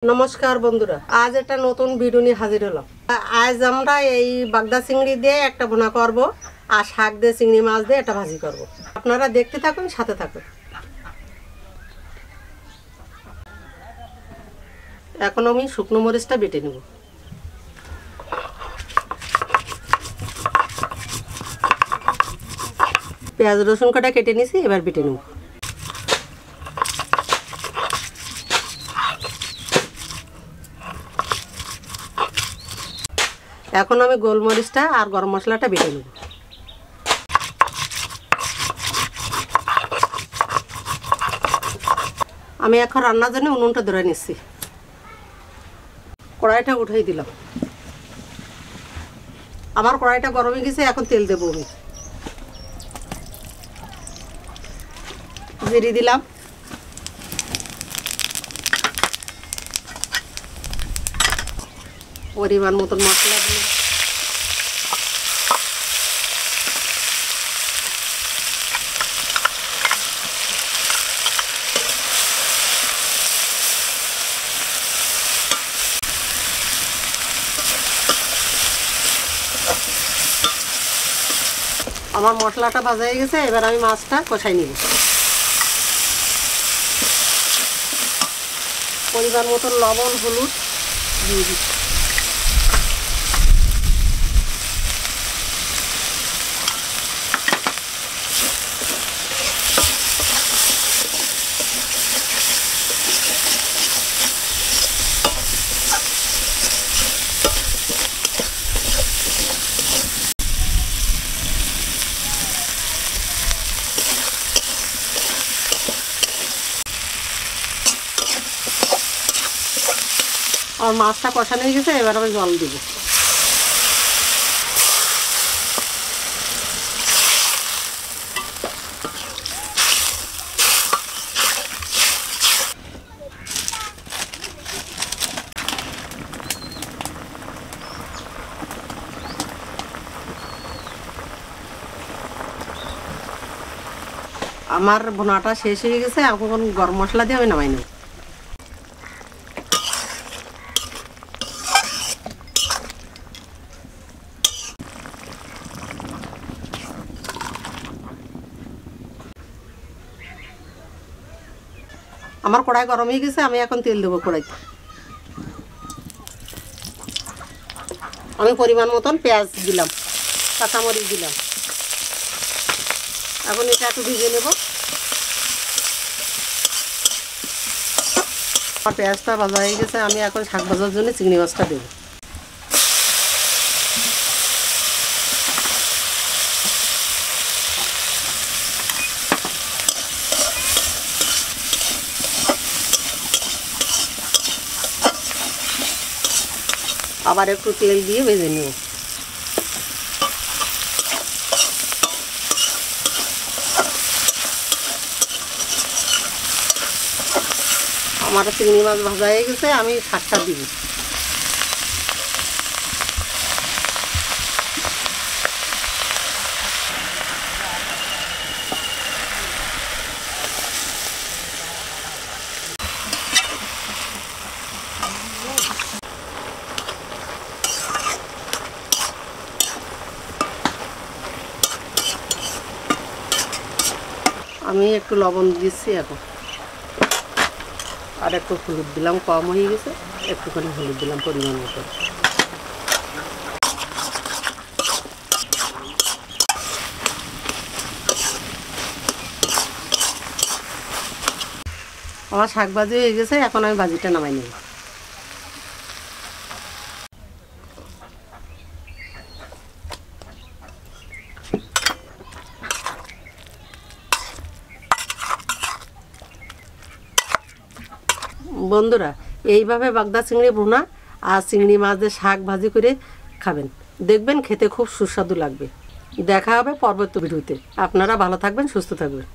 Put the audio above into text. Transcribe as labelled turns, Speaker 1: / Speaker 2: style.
Speaker 1: নমস্কার বন্ধুরা, আজ একটা নতুন ভিডিও নিয়ে হাজির হলাম। আজ আমরা এই বাগদা চিংড়ি দিয়ে একটা ভুনা করব আর শাক দিয়ে চিংড়ি মাছ দিয়ে একটা ভাজি করব। আপনারা দেখতে থাকুন, সাথে থাকুন। এখন আমি শুকনো মরিচটা বেটে নেব। পেঁয়াজ রসুন কটা কেটে নিয়েছি, এবার বেটে নেব। এখন আমি গোলমরিচটা আর গরম মশলাটা বেটে নেব। আমি এখন রান্নার জন্য উনুনটা ধরে নিচ্ছি। কড়াইটা উঠাই দিলাম। আমার কড়াইটা গরম হয়ে গেছে, এখন তেল দেবো। আমি জিরে দিলাম, পরিমাণ মতন মশলা দিলাম, আমার মশলাটা ভাজা হয়ে গেছে। এবার আমি মাছটা কষাই নিব। পরিমাণ মতন লবণ হলুদ দিয়ে দিচ্ছি। আর মাছটা কষানো হয়ে গেছে, এবার আমি জল দিব। আমার ভুনাটা শেষ হয়ে গেছে, এখন গরম মশলা দিয়ে আমি নামাই নেব। আমার কড়াই গরম হয়ে গেছে, আমি এখন তেল দেবো কড়াইতে। আমি পরিমাণ মতন পেঁয়াজ দিলাম, কাঁচামরিচ দিলাম। এখন এটা একটু ভিজে নেব। আমার পেঁয়াজটা ভাজা হয়ে গেছে, আমি এখন শাক ভাজার জন্য চিংড়ি মাছটা দেবো। আবার একটু তেল দিয়ে ভেজে নেব। আমার চিংড়ি মাছ ভাজা হয়ে গেছে, আমি শাকটা দিব। আমি একটু লবণ দিচ্ছি এখন, আর একটু হলুদ দিলাম, কম হয়ে গেছে, একটুখানি হলুদ দিলাম পরিমাণ মতো। আমার শাক ভাজি হয়ে গেছে, এখন আমি ভাজিটা নামাই নেব। বন্ধুরা, এইভাবে বাগদা চিংড়ি ভুনা আর চিংড়ি মাছ দিয়ে শাক ভাজি করে খাবেন, দেখবেন খেতে খুব সুস্বাদু লাগবে। দেখা হবে পরবর্তী ভিডিওতে। আপনারা ভালো থাকবেন, সুস্থ থাকবেন।